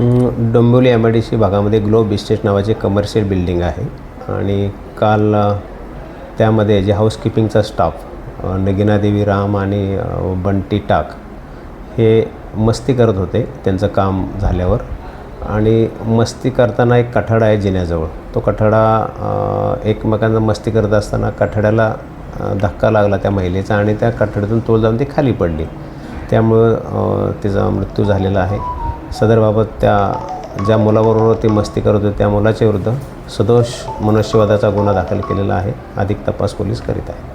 Dombivli MIDC भागामध्ये globe estate नावाची commercial building आहे आणि काल त्यामध्ये जे हाऊसकीपिंगचा स्टाफ नगिना देवी राम आणि बंटी टाक हे मस्ती करत होते त्यांचं काम झाल्यावर. आणि मस्ती करताना एक कठडा आहे जिन्याजवळ. तो कठडा एकमेकांना मस्ती करत असताना कठड्याला धक्का लागला त्या महिलेचा आणि त्या कठड्यातून तोल जाऊन ती खाली पडली. त्यामुळं तिचा मृत्यू झालेला आहे. सदरबाबत त्या ज्या मुलाबरोबर ती मस्ती करत होती त्या मुलाच्या विरुद्ध सदोष मनुष्यवधाचा गुन्हा दाखल केलेला आहे. अधिक तपास पोलीस करीत आहेत.